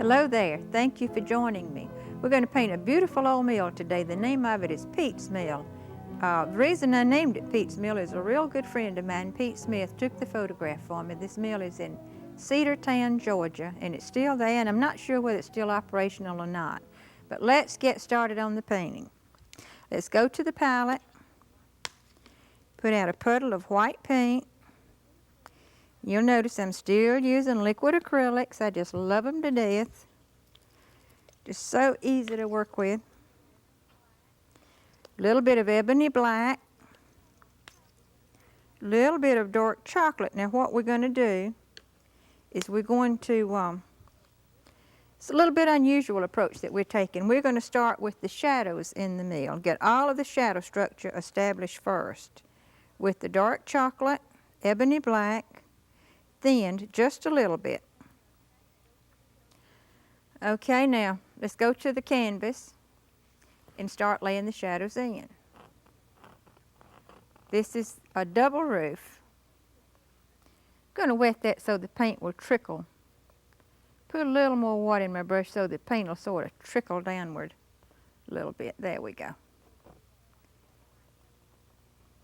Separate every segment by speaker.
Speaker 1: Hello there, thank you for joining me. We're going to paint a beautiful old mill today. The name of it is Pete's Mill. The reason I named it Pete's Mill is a real good friend of mine, Pete Smith, took the photograph for me. This mill is in Cedartown, Georgia, and it's still there, and I'm not sure whether it's still operational or not. But let's get started on the painting. Let's go to the palette, put out a puddle of white paint. You'll notice I'm still using liquid acrylics. I just love them to death. Just so easy to work with. A little bit of ebony black. A little bit of dark chocolate. Now what we're going to do is we're going to, it's a little bit unusual approach that we're taking. We're going to start with the shadows in the mill. Get all of the shadow structure established first with the dark chocolate, ebony black, thinned just a little bit. Okay, now let's go to the canvas and start laying the shadows in. This is a double roof. I'm going to wet that so the paint will trickle. Put a little more water in my brush so the paint will sort of trickle downward a little bit. There we go.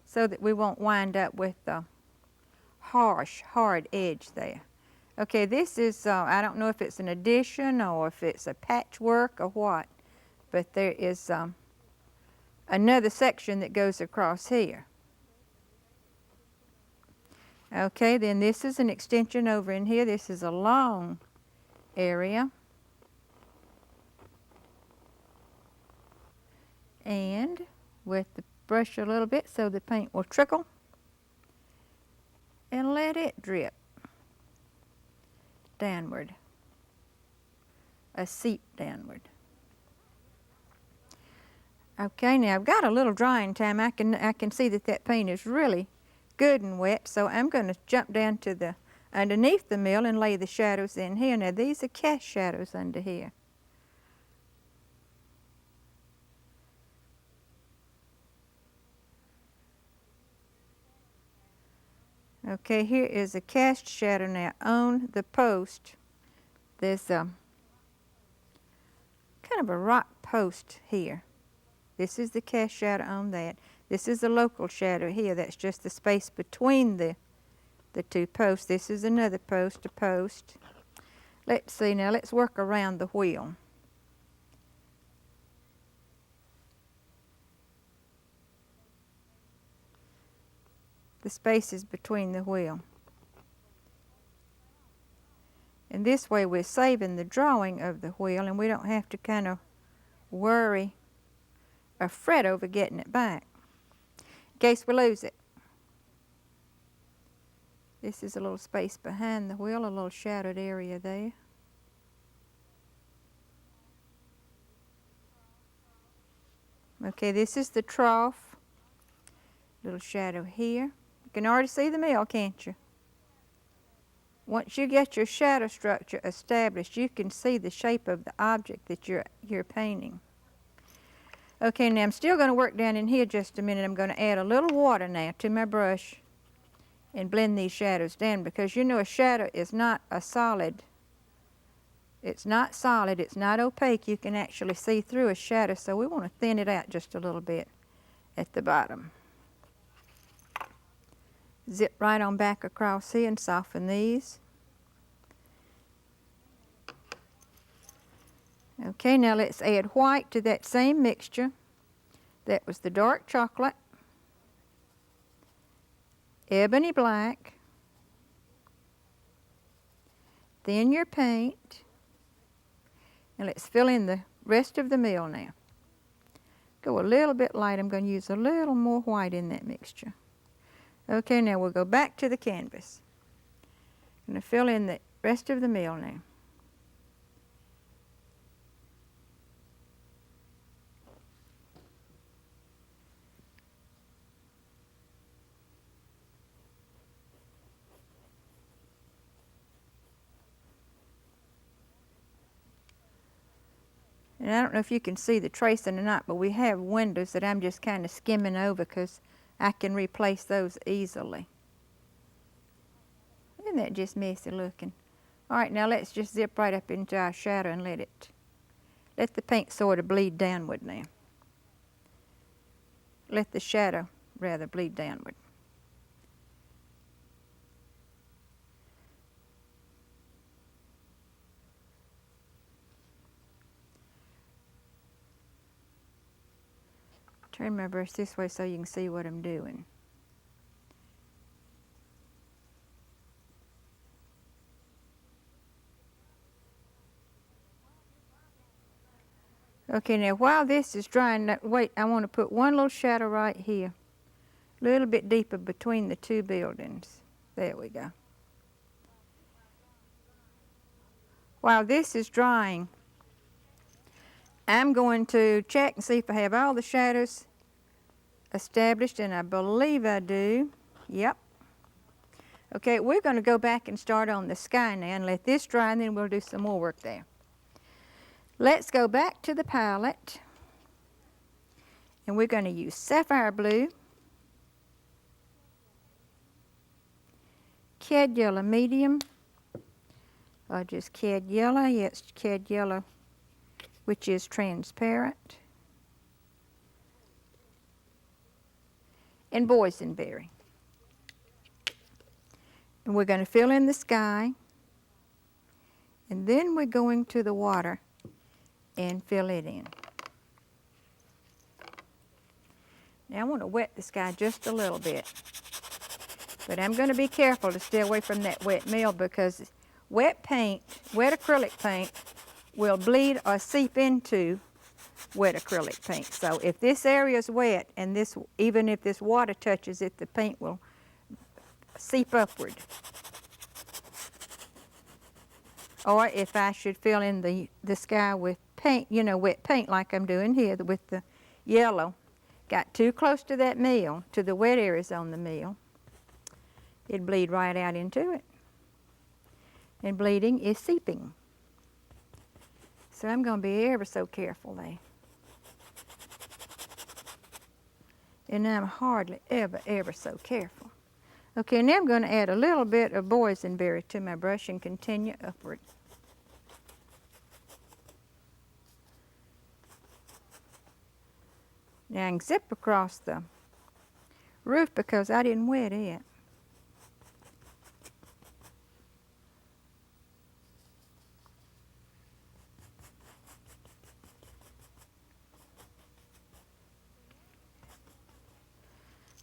Speaker 1: So that we won't wind up with the harsh, hard edge there. Okay, this is, I don't know if it's an addition or if it's a patchwork or what, but there is another section that goes across here. Okay, then this is an extension over in here. This is a long area. And wet the brush a little bit so the paint will trickle. And let it drip downward, a seep downward. Okay, now I've got a little drying time. I can see that that paint is really good and wet, so I'm going to jump down to the underneath the mill and lay the shadows in here. Now these are cast shadows under here. Okay, here is a cast shadow now on the post. There's kind of a rock post here. This is the cast shadow on that. This is the local shadow here. That's just the space between the two posts. This is another post, a post. Let's see now, let's work around the wheel. The spaces between the wheel. And this way we're saving the drawing of the wheel, and we don't have to kind of worry or fret over getting it back in case we lose it. This is a little space behind the wheel, a little shadowed area there. Okay, this is the trough. Little shadow here. You can already see the mill, can't you? Once you get your shadow structure established, you can see the shape of the object that you're painting. Okay, now I'm still going to work down in here just a minute. I'm going to add a little water now to my brush and blend these shadows down, because you know a shadow is not a solid. It's not solid, it's not opaque. You can actually see through a shadow, so we want to thin it out just a little bit at the bottom. Zip right on back across here and soften these. Okay, now let's add white to that same mixture. That was the dark chocolate, ebony black, thin your paint, and let's fill in the rest of the mill now. Go a little bit light. I'm going to use a little more white in that mixture. Okay, now we'll go back to the canvas. I'm going to fill in the rest of the mill now. And I don't know if you can see the tracing or not, but we have windows that I'm just kind of skimming over because I can replace those easily. Isn't that just messy looking? All right, now let's just zip right up into our shadow and let the paint sort of bleed downward now. Let the shadow rather bleed downward. Turn my brush this way so you can see what I'm doing. Okay, now while this is drying, wait, I want to put one little shadow right here. A little bit deeper between the two buildings. There we go. While this is drying, I'm going to check and see if I have all the shadows established, and I believe I do. Yep. Okay, we're going to go back and start on the sky now and let this dry, and then we'll do some more work there. Let's go back to the palette, and we're going to use sapphire blue, cad yellow medium, or just cad yellow. Yes, cad yellow, which is transparent, and boysenberry. And we're going to fill in the sky, and then we're going to the water and fill it in. Now I want to wet the sky just a little bit, but I'm going to be careful to stay away from that wet meal, because wet acrylic paint will bleed or seep into wet acrylic paint. So if this area is wet, and even if this water touches it, the paint will seep upward. Or if I should fill in the sky with paint, wet paint like I'm doing here with the yellow, got too close to that meal, to the wet areas on the meal, it'd bleed right out into it. And bleeding is seeping. So I'm going to be ever so careful there. And I'm hardly ever so careful. Okay, now I'm going to add a little bit of boysenberry to my brush and continue upward. Now I can zip across the roof because I didn't wet it.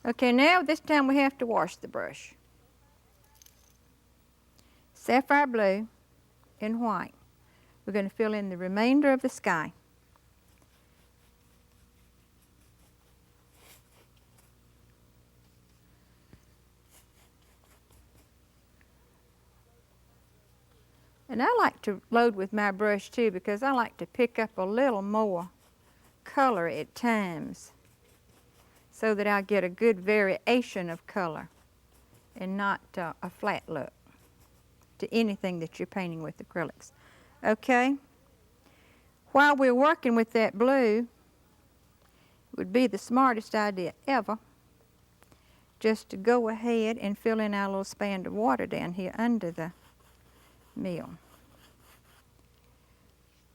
Speaker 1: Okay, now this time we have to wash the brush. Sapphire blue and white. We're going to fill in the remainder of the sky. And I like to load with my brush too, because I like to pick up a little more color at times, so that I'll get a good variation of color and not a flat look to anything that you're painting with acrylics. Okay? While we're working with that blue, it would be the smartest idea ever just to go ahead and fill in our little span of water down here under the meal.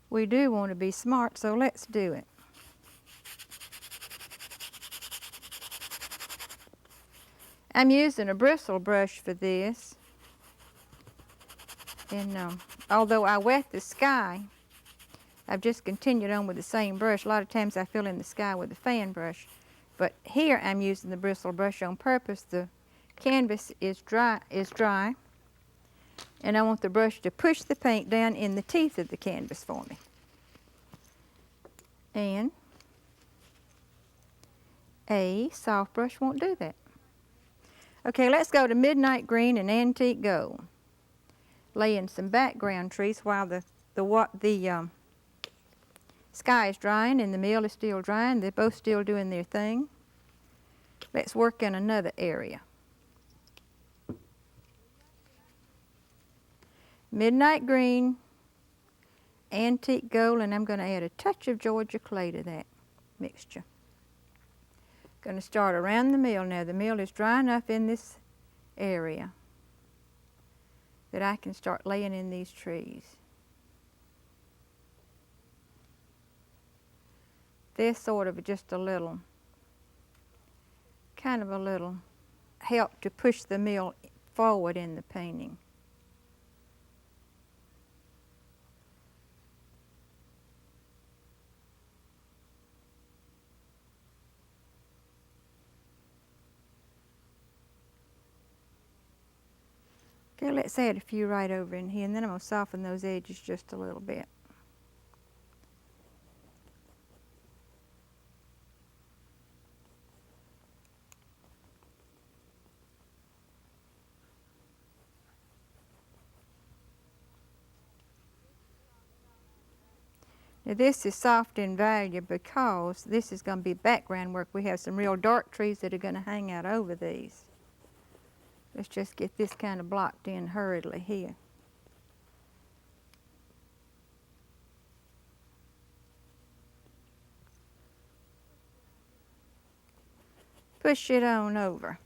Speaker 1: We do want to be smart, so let's do it. I'm using a bristle brush for this, and although I wet the sky, I've just continued on with the same brush. A lot of times I fill in the sky with a fan brush, but here I'm using the bristle brush on purpose. The canvas is dry, and I want the brush to push the paint down in the teeth of the canvas for me. And a soft brush won't do that. Okay, let's go to midnight green and antique gold. Lay in some background trees while the sky is drying and the meal is still drying. They're both still doing their thing. Let's work in another area. Midnight green, antique gold, and I'm going to add a touch of Georgia clay to that mixture. Going to start around the meal now. The meal is dry enough in this area that I can start laying in these trees. This sort of just a little, kind of a little help to push the mill forward in the painting. Okay, let's add a few right over in here, and then I'm going to soften those edges just a little bit. Now this is soft in value because this is going to be background work. We have some real dark trees that are going to hang out over these. Let's just get this kind of blocked in hurriedly here. Push it on over.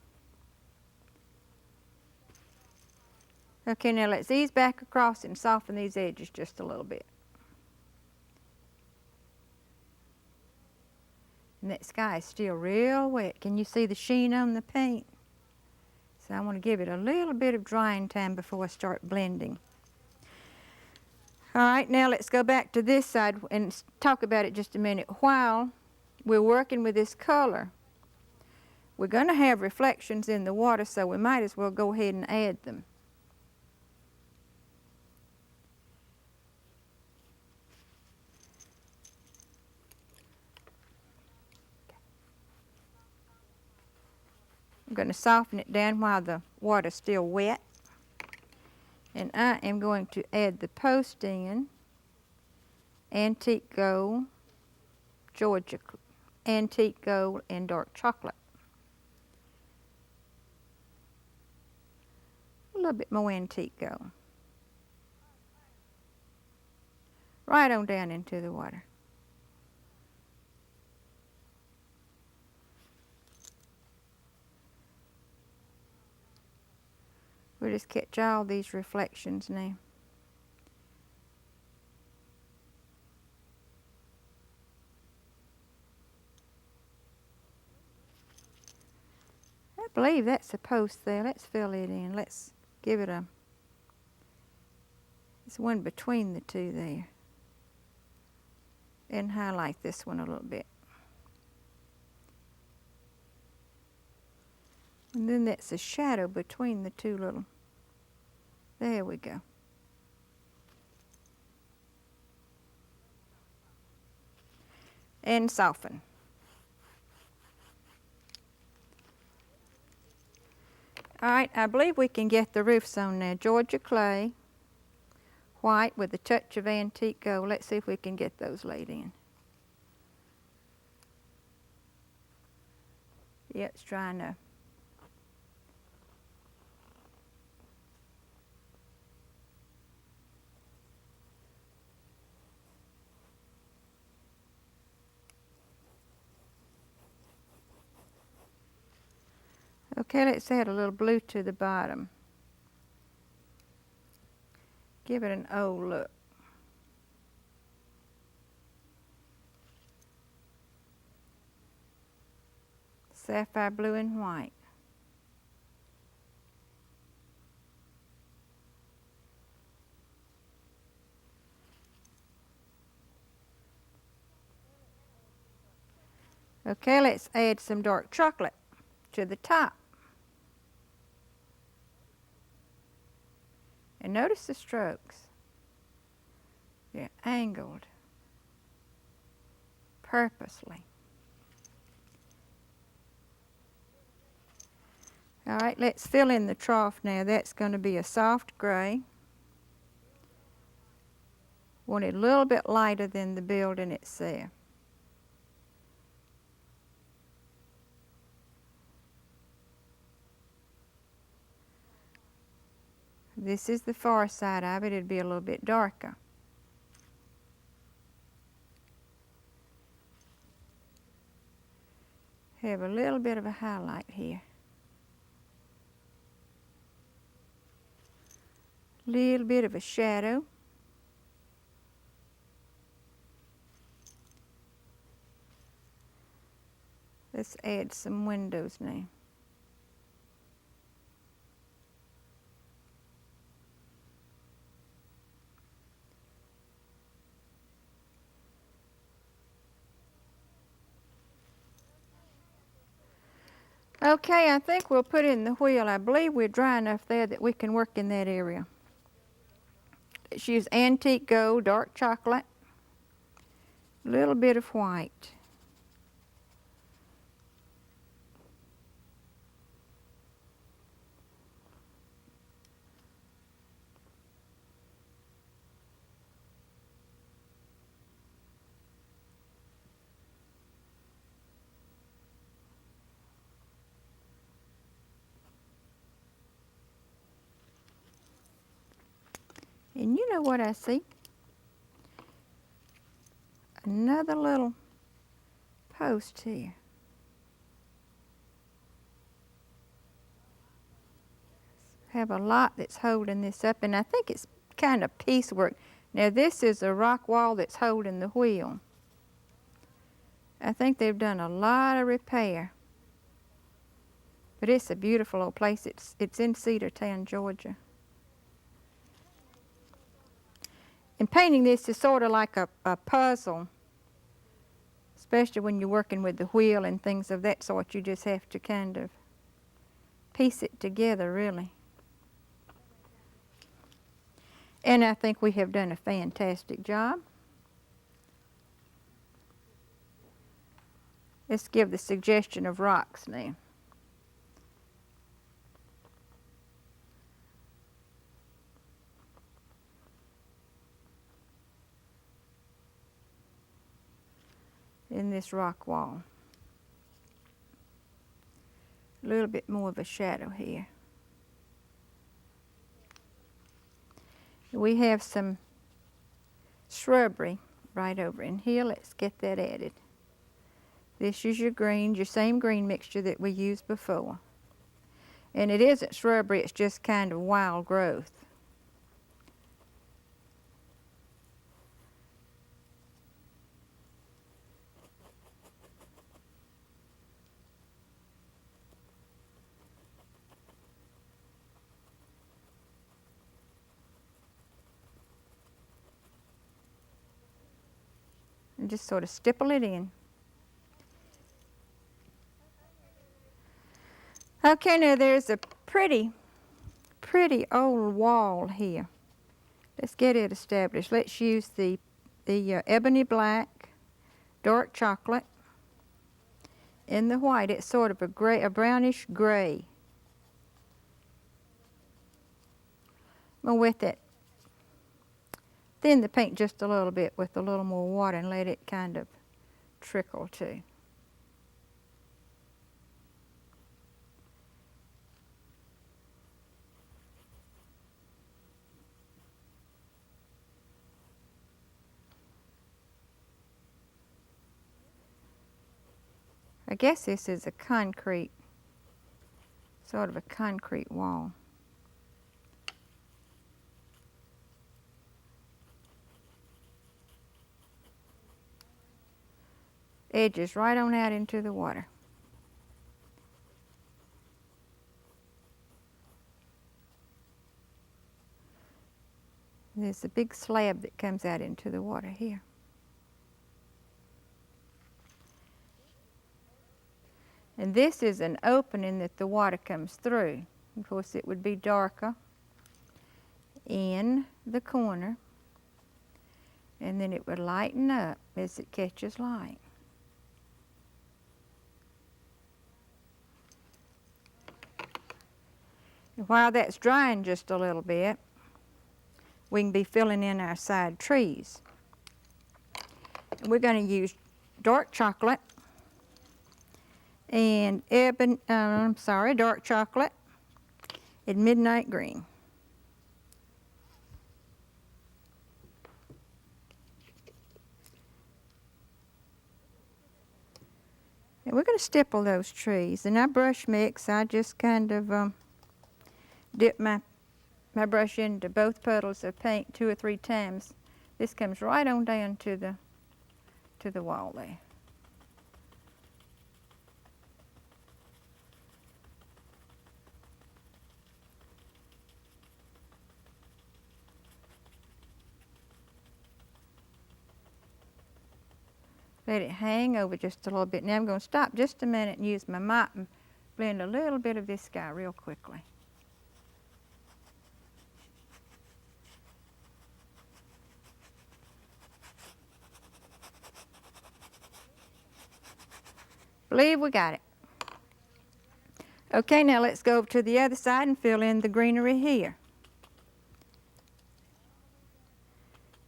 Speaker 1: Okay, now let's ease back across and soften these edges just a little bit. And that sky is still real wet. Can you see the sheen on the paint? So I want to give it a little bit of drying time before I start blending. All right, now let's go back to this side and talk about it just a minute. While we're working with this color, we're going to have reflections in the water, so we might as well go ahead and add them. I'm going to soften it down while the water's still wet. And I am going to add the post in, antique gold, Georgia antique gold, and dark chocolate. A little bit more antique gold. Right on down into the water. We'll just catch all these reflections now. I believe that's a post there. Let's fill it in. Let's give it it's one between the two there. And highlight this one a little bit. And then that's a shadow between the two little. There we go. And soften. All right, I believe we can get the roofs on now. Georgia clay, white with a touch of antique gold. Let's see if we can get those laid in. Yeah, it's dry enough. Okay, let's add a little blue to the bottom. Give it an old look. Sapphire blue and white. Okay, let's add some dark chocolate to the top. And notice the strokes. They're angled purposely. All right, let's fill in the trough now. That's going to be a soft gray. Want it a little bit lighter than the building itself. This is the far side of it. It'd be a little bit darker. Have a little bit of a highlight here. Little bit of a shadow. Let's add some windows now. Okay, I think we'll put in the wheel. I believe we're dry enough there that we can work in that area. Let's use antique gold, dark chocolate, a little bit of white. And you know what I see? Another little post here. Have a lot that's holding this up, and I think it's kind of piecework. Now this is a rock wall that's holding the wheel. I think they've done a lot of repair. But it's a beautiful old place. It's in Cedartown, Georgia. And painting this is sort of like a puzzle, especially when you're working with the wheel and things of that sort. You just have to kind of piece it together, really. And I think we have done a fantastic job. Let's give the suggestion of rocks now. In this rock wall. A little bit more of a shadow here. We have some shrubbery right over in here. Let's get that added. This is your green, your same green mixture that we used before. And it isn't shrubbery, it's just kind of wild growth. And just sort of stipple it in. Okay, now there's a pretty old wall here. Let's get it established. Let's use the ebony black, dark chocolate, and the white. It's sort of a brownish gray. I'm gonna wet that. Thin the paint just a little bit with a little more water and let it kind of trickle too. I guess this is a concrete, sort of a concrete wall. Edges right on out into the water. There's a big slab that comes out into the water here. And this is an opening that the water comes through. Of course, it would be darker in the corner, and then it would lighten up as it catches light. And while that's drying just a little bit, we can be filling in our side trees. And we're going to use dark chocolate and dark chocolate and midnight green. And we're going to stipple those trees. And I brush mix. I just kind of dip my my brush into both puddles of paint 2 or 3 times, this comes right on down to the wall there. Let it hang over just a little bit. Now I'm going to stop just a minute and use my mop and blend a little bit of this guy real quickly. Believe we got it. Okay, now let's go over to the other side and fill in the greenery here.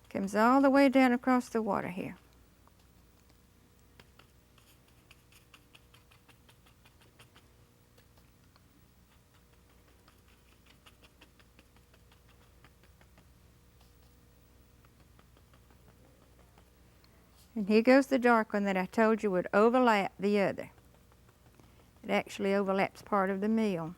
Speaker 1: Comes all the way down across the water here. And here goes the dark one that I told you would overlap the other. It actually overlaps part of the meal.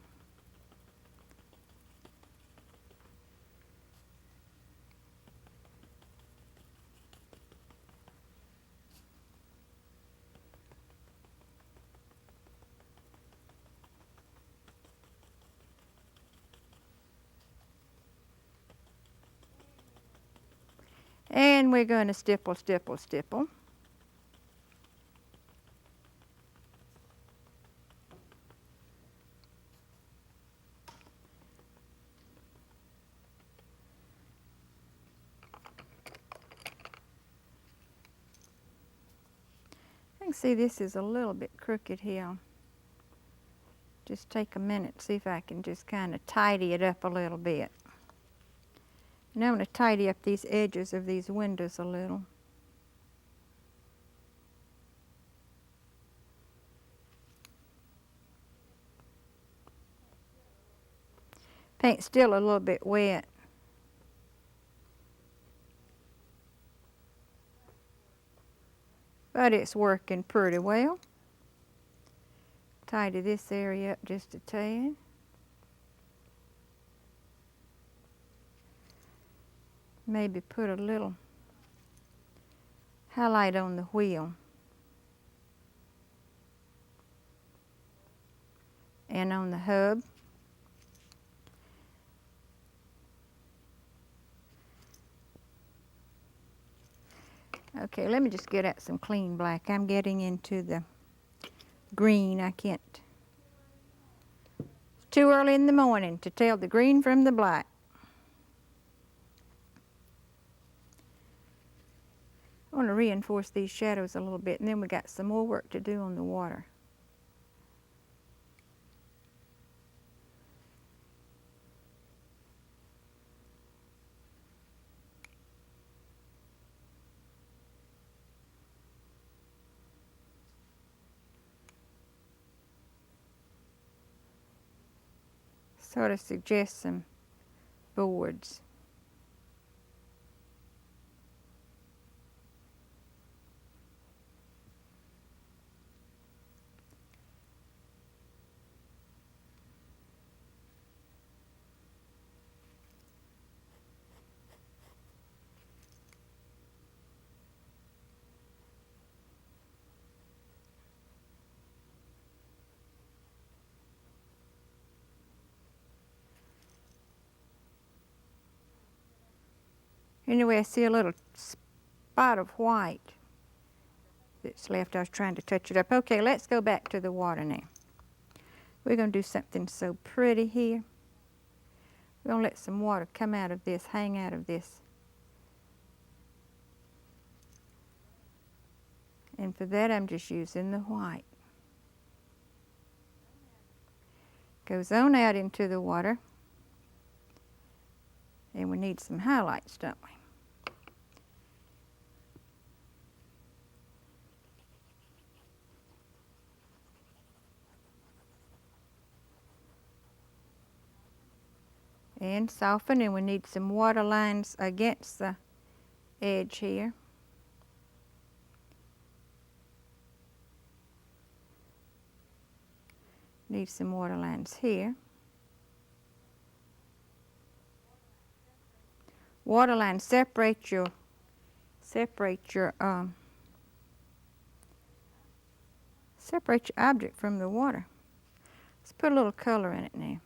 Speaker 1: And we're going to stipple, stipple, stipple. I can see this is a little bit crooked here. Just take a minute, see if I can just kind of tidy it up a little bit. Now I'm going to tidy up these edges of these windows a little. Paint's still a little bit wet. But it's working pretty well. Tidy this area up just a tad. Maybe put a little highlight on the wheel. And on the hub. Okay, let me just get out some clean black. I'm getting into the green. I can't. It's too early in the morning to tell the green from the black. I want to reinforce these shadows a little bit, and then we got some more work to do on the water. Sort of suggest some boards. Anyway, I see a little spot of white that's left. I was trying to touch it up. Okay, let's go back to the water now. We're going to do something so pretty here. We're going to let some water come out of this, hang out of this. And for that, I'm just using the white. Goes on out into the water. And we need some highlights, don't we? And soften, and we need some water lines against the edge here. Need some water lines here. waterline, separate your object from the water. Let's put a little color in it now.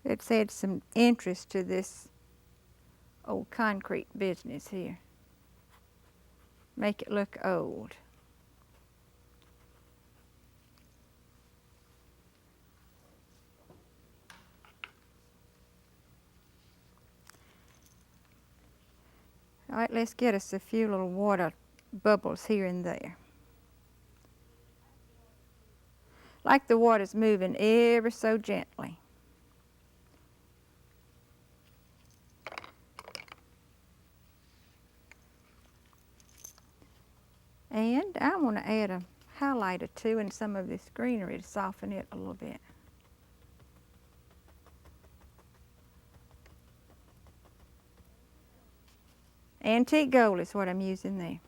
Speaker 1: Let's add some interest to this old concrete business here. Make it look old. All right, let's get us a few little water bubbles here and there. Like the water's moving ever so gently. And I want to add a highlight or two in some of this greenery to soften it a little bit. Antique gold is what I'm using there.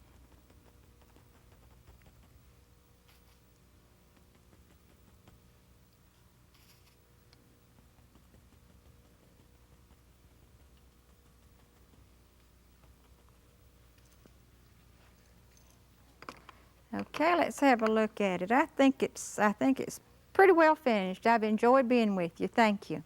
Speaker 1: Okay, let's have a look at it. I think it's pretty well finished. I've enjoyed being with you. Thank you.